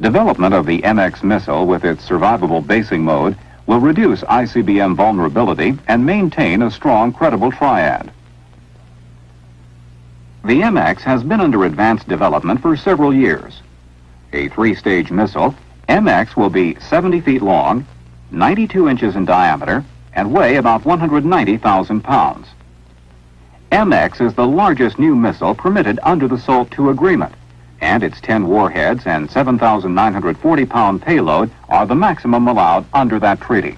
Development of the MX missile with its survivable basing mode will reduce ICBM vulnerability and maintain a strong, credible triad. The MX has been under advanced development for several years. A three-stage missile, MX will be 70 feet long, 92 inches in diameter, and weigh about 190,000 pounds. MX is the largest new missile permitted under the SALT II agreement, and its 10 warheads and 7,940-pound payload are the maximum allowed under that treaty.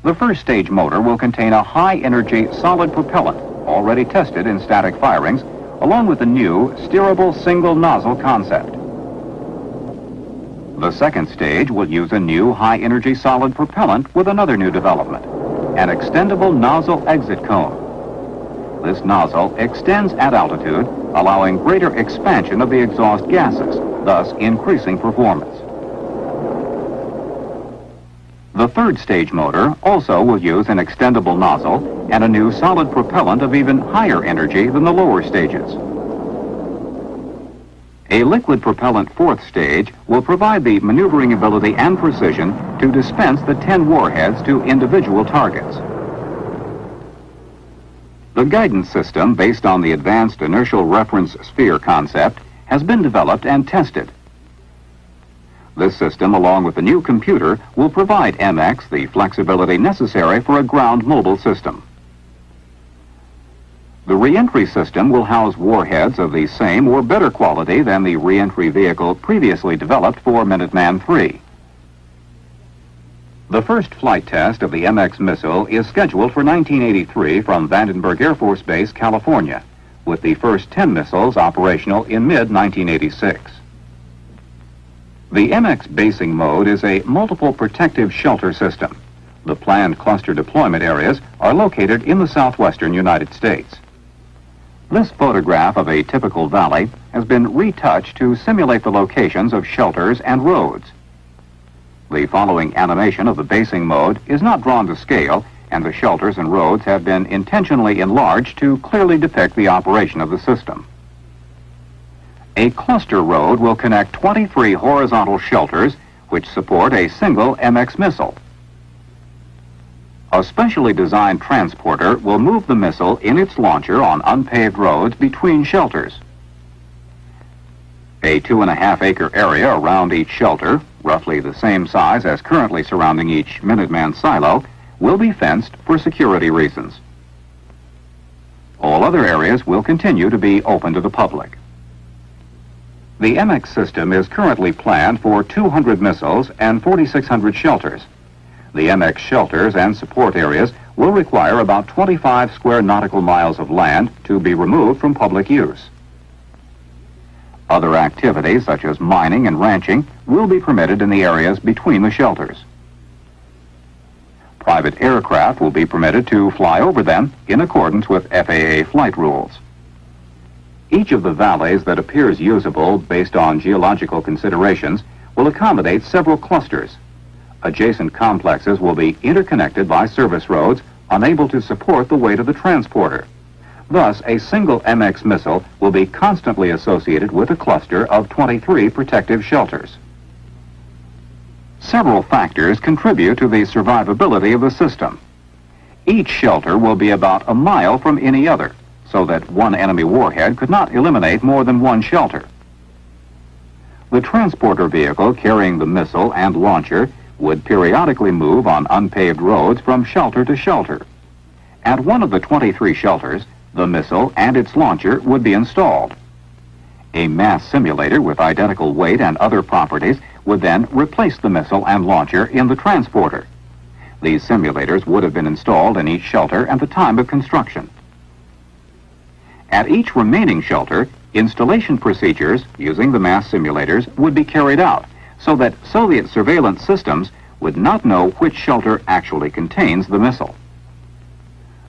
The first stage motor will contain a high-energy solid propellant already tested in static firings, along with the new steerable single nozzle concept. The second stage will use a new high-energy solid propellant with another new development, an extendable nozzle exit cone. This nozzle extends at altitude, allowing greater expansion of the exhaust gases, thus increasing performance. The third stage motor also will use an extendable nozzle and a new solid propellant of even higher energy than the lower stages. A liquid propellant fourth stage will provide the maneuvering ability and precision to dispense the 10 warheads to individual targets. The guidance system based on the advanced inertial reference sphere concept has been developed and tested. This system, along with the new computer, will provide MX the flexibility necessary for a ground mobile system. The reentry system will house warheads of the same or better quality than the reentry vehicle previously developed for Minuteman III. The first flight test of the MX missile is scheduled for 1983 from Vandenberg Air Force Base, California, with the first 10 missiles operational in mid-1986. The MX basing mode is a multiple protective shelter system. The planned cluster deployment areas are located in the southwestern United States. This photograph of a typical valley has been retouched to simulate the locations of shelters and roads. The following animation of the basing mode is not drawn to scale, and the shelters and roads have been intentionally enlarged to clearly depict the operation of the system. A cluster road will connect 23 horizontal shelters which support a single MX missile. A specially designed transporter will move the missile in its launcher on unpaved roads between shelters. A 2.5-acre area around each shelter, roughly the same size as currently surrounding each Minuteman silo, will be fenced for security reasons. All other areas will continue to be open to the public. The MX system is currently planned for 200 missiles and 4,600 shelters. The MX shelters and support areas will require about 25 square nautical miles of land to be removed from public use. Other activities, such as mining and ranching, will be permitted in the areas between the shelters. Private aircraft will be permitted to fly over them in accordance with FAA flight rules. Each of the valleys that appears usable based on geological considerations will accommodate several clusters. Adjacent complexes will be interconnected by service roads unable to support the weight of the transporter. Thus, a single MX missile will be constantly associated with a cluster of 23 protective shelters. Several factors contribute to the survivability of the system. Each shelter will be about a mile from any other, so that one enemy warhead could not eliminate more than one shelter. The transporter vehicle carrying the missile and launcher would periodically move on unpaved roads from shelter to shelter. At one of the 23 shelters, the missile and its launcher would be installed. A mass simulator with identical weight and other properties would then replace the missile and launcher in the transporter. These simulators would have been installed in each shelter at the time of construction. At each remaining shelter, installation procedures using the mass simulators would be carried out so that Soviet surveillance systems would not know which shelter actually contains the missile.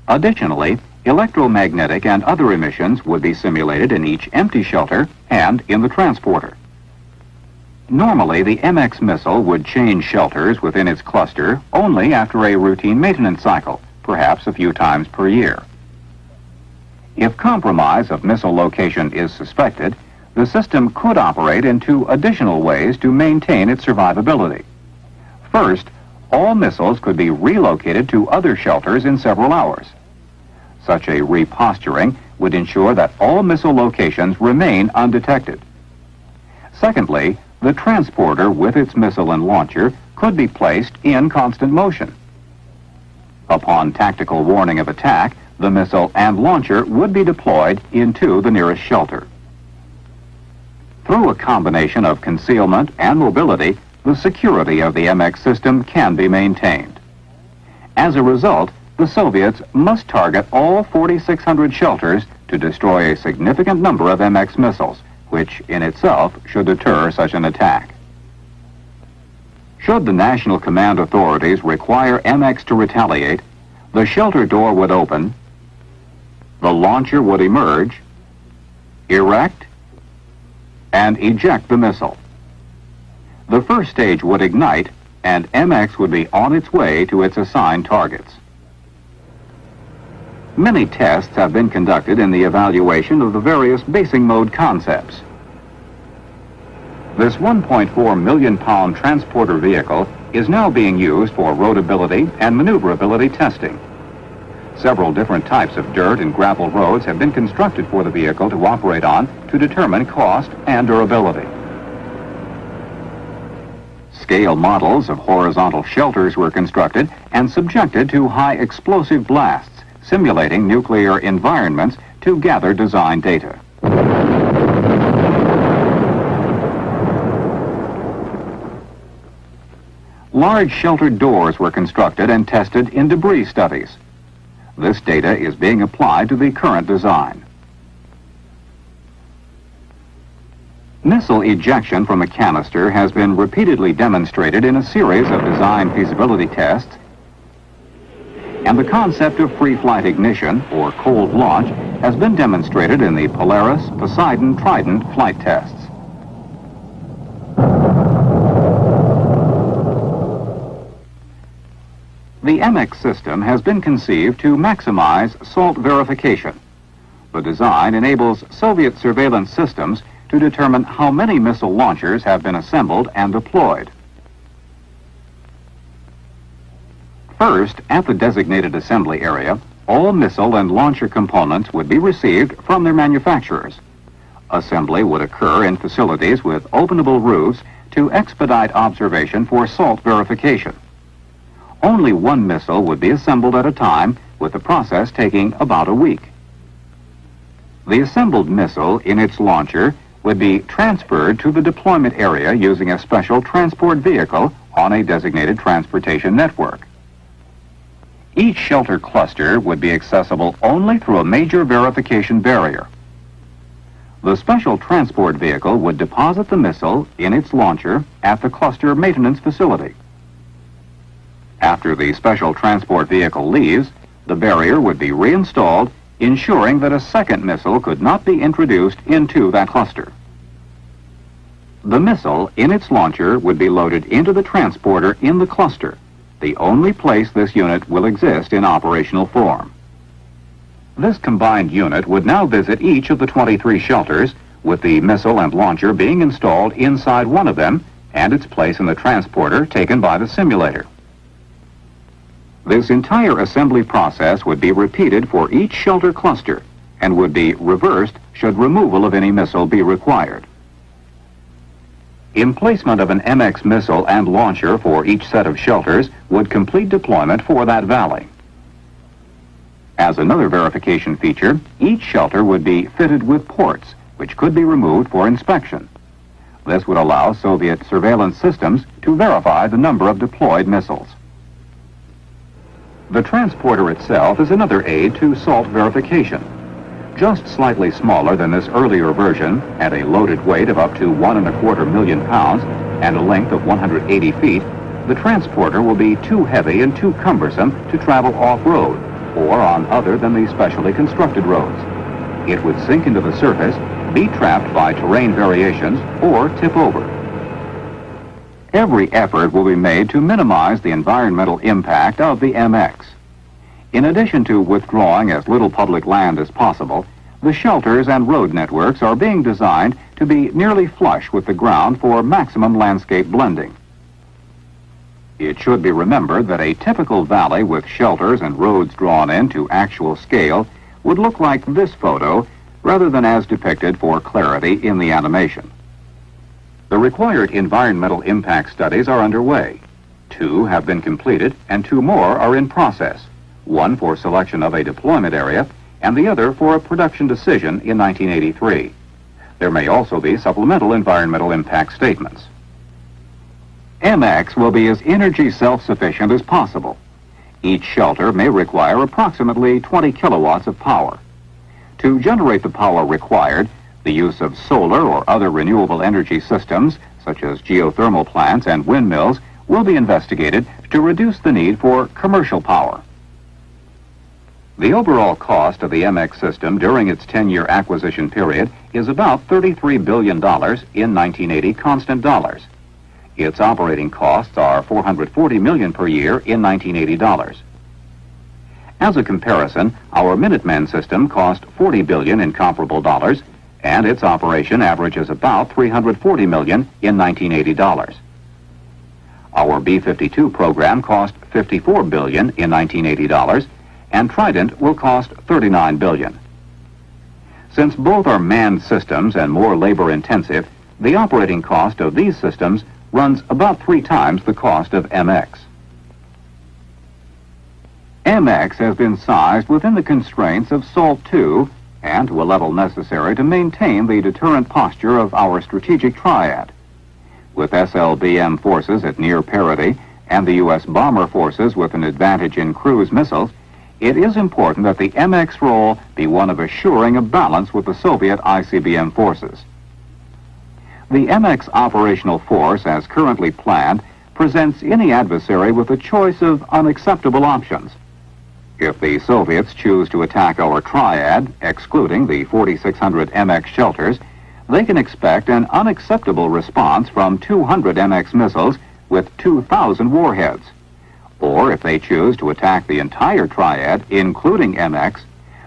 Additionally, electromagnetic and other emissions would be simulated in each empty shelter and in the transporter. Normally, the MX missile would change shelters within its cluster only after a routine maintenance cycle, perhaps a few times per year. If compromise of missile location is suspected, the system could operate in two additional ways to maintain its survivability. First, all missiles could be relocated to other shelters in several hours. Such a reposturing would ensure that all missile locations remain undetected. Secondly, the transporter with its missile and launcher could be placed in constant motion. Upon tactical warning of attack, the missile and launcher would be deployed into the nearest shelter. Through a combination of concealment and mobility, the security of the MX system can be maintained. As a result, the Soviets must target all 4,600 shelters to destroy a significant number of MX missiles, which in itself should deter such an attack. Should the National Command authorities require MX to retaliate, the shelter door would open, the launcher would emerge, erect, and eject the missile. The first stage would ignite, and MX would be on its way to its assigned targets. Many tests have been conducted in the evaluation of the various basing mode concepts. This 1.4 million pound transporter vehicle is now being used for roadability and maneuverability testing. Several different types of dirt and gravel roads have been constructed for the vehicle to operate on to determine cost and durability. Scale models of horizontal shelters were constructed and subjected to high explosive blasts, simulating nuclear environments to gather design data. Large sheltered doors were constructed and tested in debris studies. This data is being applied to the current design. Missile ejection from a canister has been repeatedly demonstrated in a series of design feasibility tests, and the concept of free flight ignition, or cold launch, has been demonstrated in the Polaris, Poseidon, Trident flight tests. The MX system has been conceived to maximize SALT verification. The design enables Soviet surveillance systems to determine how many missile launchers have been assembled and deployed. First, at the designated assembly area, all missile and launcher components would be received from their manufacturers. Assembly would occur in facilities with openable roofs to expedite observation for SALT verification. Only one missile would be assembled at a time, with the process taking about a week. The assembled missile in its launcher would be transferred to the deployment area using a special transport vehicle on a designated transportation network. Each shelter cluster would be accessible only through a major verification barrier. The special transport vehicle would deposit the missile in its launcher at the cluster maintenance facility. After the special transport vehicle leaves, the barrier would be reinstalled, ensuring that a second missile could not be introduced into that cluster. The missile in its launcher would be loaded into the transporter in the cluster, the only place this unit will exist in operational form. This combined unit would now visit each of the 23 shelters, with the missile and launcher being installed inside one of them and its place in the transporter taken by the simulator. This entire assembly process would be repeated for each shelter cluster and would be reversed should removal of any missile be required. Emplacement of an MX missile and launcher for each set of shelters would complete deployment for that valley. As another verification feature, each shelter would be fitted with ports, which could be removed for inspection. This would allow Soviet surveillance systems to verify the number of deployed missiles. The transporter itself is another aid to SALT verification. Just slightly smaller than this earlier version, at a loaded weight of up to 1.25 million pounds and a length of 180 feet, the transporter will be too heavy and too cumbersome to travel off-road or on other than the specially constructed roads. It would sink into the surface, be trapped by terrain variations, or tip over. Every effort will be made to minimize the environmental impact of the MX. In addition to withdrawing as little public land as possible, the shelters and road networks are being designed to be nearly flush with the ground for maximum landscape blending. It should be remembered that a typical valley with shelters and roads drawn in to actual scale would look like this photo rather than as depicted for clarity in the animation. The required environmental impact studies are underway. 2 have been completed and 2 more are in process, one for selection of a deployment area and the other for a production decision in 1983. There may also be supplemental environmental impact statements. MX will be as energy self-sufficient as possible. Each shelter may require approximately 20 kilowatts of power. To generate the power required, the use of solar or other renewable energy systems, such as geothermal plants and windmills, will be investigated to reduce the need for commercial power. The overall cost of the MX system during its 10-year acquisition period is about $33 billion in 1980 constant dollars. Its operating costs are $440 million per year in 1980 dollars. As a comparison, our Minuteman system cost $40 billion in comparable dollars, and its operation averages about $340 million in 1980 dollars. Our B-52 program cost $54 billion in 1980 dollars, and Trident will cost $39 billion. Since both are manned systems and more labor-intensive, the operating cost of these systems runs about 3 times the cost of MX. MX has been sized within the constraints of SALT II and to a level necessary to maintain the deterrent posture of our strategic triad. With SLBM forces at near parity and the U.S. bomber forces with an advantage in cruise missiles, it is important that the MX role be one of assuring a balance with the Soviet ICBM forces. The MX operational force, as currently planned, presents any adversary with a choice of unacceptable options. If the Soviets choose to attack our triad, excluding the 4,600 MX shelters, they can expect an unacceptable response from 200 MX missiles with 2,000 warheads. Or if they choose to attack the entire triad, including MX,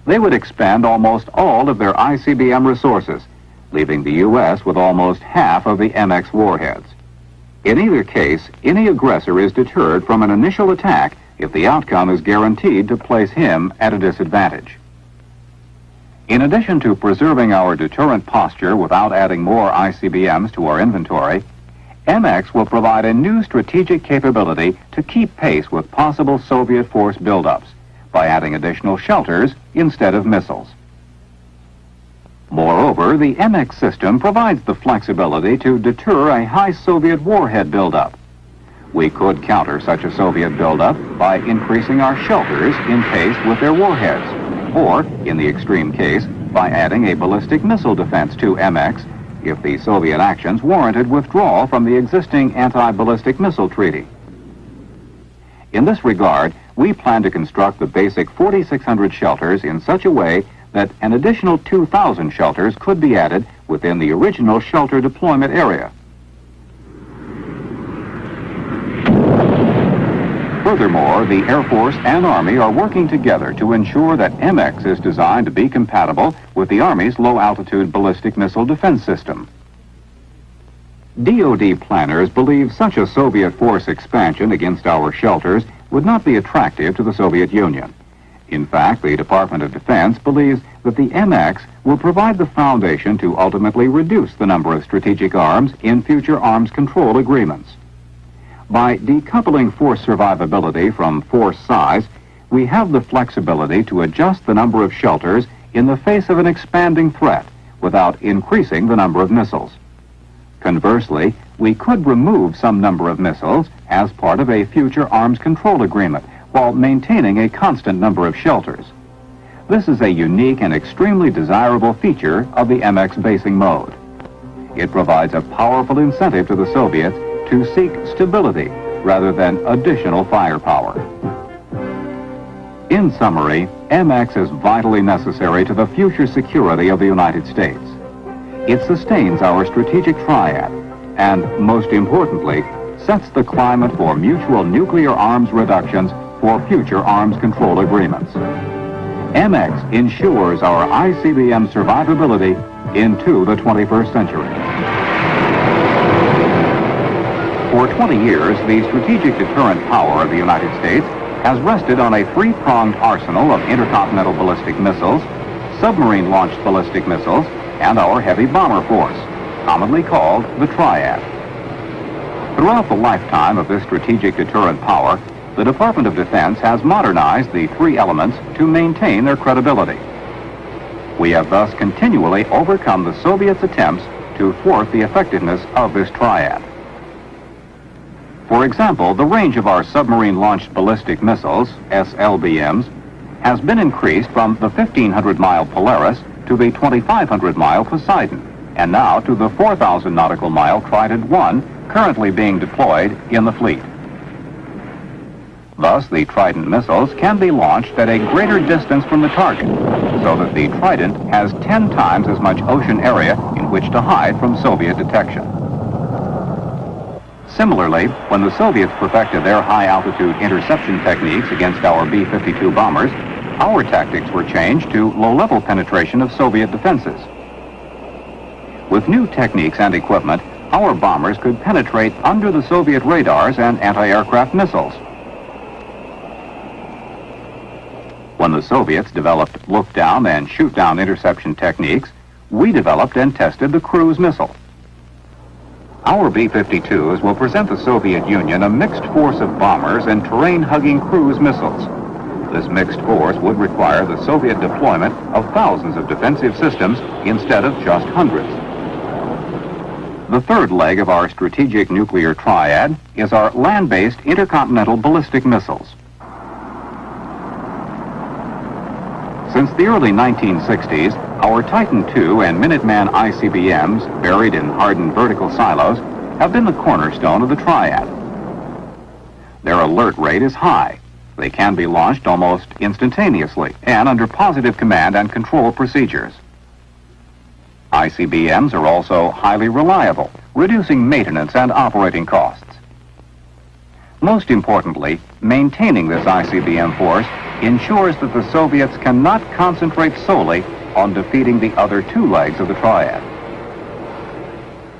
they would expend almost all of their ICBM resources, leaving the U.S. with almost half of the MX warheads. In either case, any aggressor is deterred from an initial attack if the outcome is guaranteed to place him at a disadvantage. In addition to preserving our deterrent posture without adding more ICBMs to our inventory, MX will provide a new strategic capability to keep pace with possible Soviet force buildups by adding additional shelters instead of missiles. Moreover, the MX system provides the flexibility to deter a high Soviet warhead buildup. We could counter such a Soviet buildup by increasing our shelters in pace with their warheads, or, in the extreme case, by adding a ballistic missile defense to MX if the Soviet actions warranted withdrawal from the existing anti-ballistic missile treaty. In this regard, we plan to construct the basic 4,600 shelters in such a way that an additional 2,000 shelters could be added within the original shelter deployment area. Furthermore, the Air Force and Army are working together to ensure that MX is designed to be compatible with the Army's low-altitude ballistic missile defense system. DoD planners believe such a Soviet force expansion against our shelters would not be attractive to the Soviet Union. In fact, the Department of Defense believes that the MX will provide the foundation to ultimately reduce the number of strategic arms in future arms control agreements. By decoupling force survivability from force size, we have the flexibility to adjust the number of shelters in the face of an expanding threat without increasing the number of missiles. Conversely, we could remove some number of missiles as part of a future arms control agreement while maintaining a constant number of shelters. This is a unique and extremely desirable feature of the MX basing mode. It provides a powerful incentive to the Soviets to seek stability rather than additional firepower. In summary, MX is vitally necessary to the future security of the United States. It sustains our strategic triad and, most importantly, sets the climate for mutual nuclear arms reductions for future arms control agreements. MX ensures our ICBM survivability into the 21st century. For 20 years, the strategic deterrent power of the United States has rested on a three-pronged arsenal of intercontinental ballistic missiles, submarine-launched ballistic missiles, and our heavy bomber force, commonly called the Triad. Throughout the lifetime of this strategic deterrent power, the Department of Defense has modernized the three elements to maintain their credibility. We have thus continually overcome the Soviets' attempts to thwart the effectiveness of this Triad. For example, the range of our submarine-launched ballistic missiles, SLBMs, has been increased from the 1,500-mile Polaris to the 2,500-mile Poseidon, and now to the 4,000 nautical mile Trident I, currently being deployed in the fleet. Thus, the Trident missiles can be launched at a greater distance from the target, so that the Trident has 10 times as much ocean area in which to hide from Soviet detection. Similarly, when the Soviets perfected their high-altitude interception techniques against our B-52 bombers, our tactics were changed to low-level penetration of Soviet defenses. With new techniques and equipment, our bombers could penetrate under the Soviet radars and anti-aircraft missiles. When the Soviets developed look-down and shoot-down interception techniques, we developed and tested the cruise missile. Our B-52s will present the Soviet Union a mixed force of bombers and terrain-hugging cruise missiles. This mixed force would require the Soviet deployment of thousands of defensive systems instead of just hundreds. The third leg of our strategic nuclear triad is our land-based intercontinental ballistic missiles. Since the early 1960s, our Titan II and Minuteman ICBMs, buried in hardened vertical silos, have been the cornerstone of the triad. Their alert rate is high. They can be launched almost instantaneously and under positive command and control procedures. ICBMs are also highly reliable, reducing maintenance and operating costs. Most importantly, maintaining this ICBM force ensures that the Soviets cannot concentrate solely on defeating the other two legs of the triad.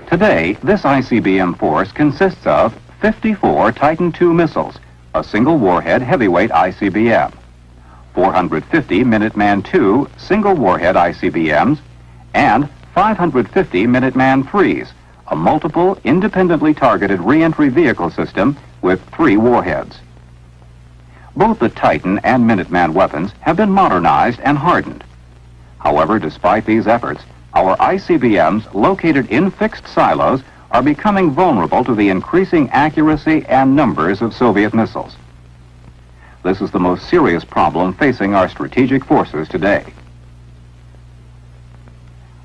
Today, this ICBM force consists of 54 Titan II missiles, a single warhead heavyweight ICBM, 450 Minuteman II single warhead ICBMs, and 550 Minuteman IIIs, a multiple, independently targeted re-entry vehicle system with 3 warheads. Both the Titan and Minuteman weapons have been modernized and hardened. However, despite these efforts, our ICBMs located in fixed silos are becoming vulnerable to the increasing accuracy and numbers of Soviet missiles. This is the most serious problem facing our strategic forces today.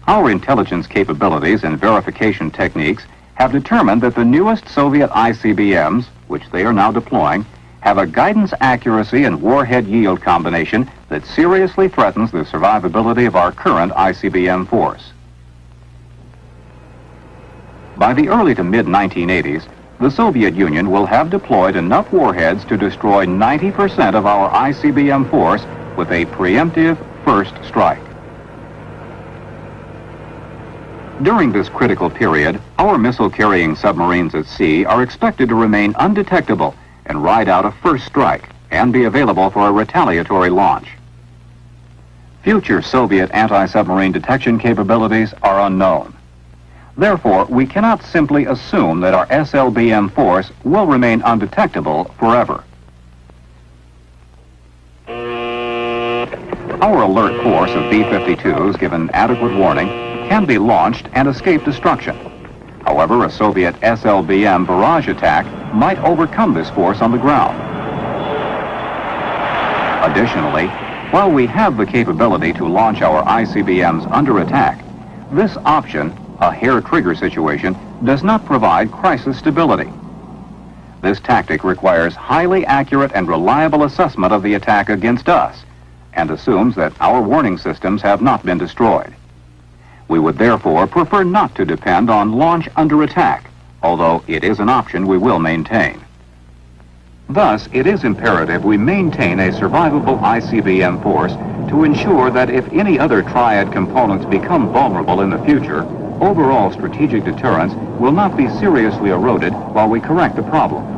Our intelligence capabilities and verification techniques have determined that the newest Soviet ICBMs, which they are now deploying, have a guidance accuracy and warhead yield combination that seriously threatens the survivability of our current ICBM force. By the early to mid-1980s, the Soviet Union will have deployed enough warheads to destroy 90% of our ICBM force with a preemptive first strike. During this critical period, our missile-carrying submarines at sea are expected to remain undetectable and ride out a first strike and be available for a retaliatory launch. Future Soviet anti-submarine detection capabilities are unknown. Therefore, we cannot simply assume that our SLBM force will remain undetectable forever. Our alert force of B-52s, given adequate warning, can be launched and escape destruction. However, a Soviet SLBM barrage attack might overcome this force on the ground. Additionally, while we have the capability to launch our ICBMs under attack, this option, a hair-trigger situation, does not provide crisis stability. This tactic requires highly accurate and reliable assessment of the attack against us and assumes that our warning systems have not been destroyed. We would therefore prefer not to depend on launch under attack, although it is an option we will maintain. Thus, it is imperative we maintain a survivable ICBM force to ensure that if any other triad components become vulnerable in the future, overall strategic deterrence will not be seriously eroded while we correct the problem.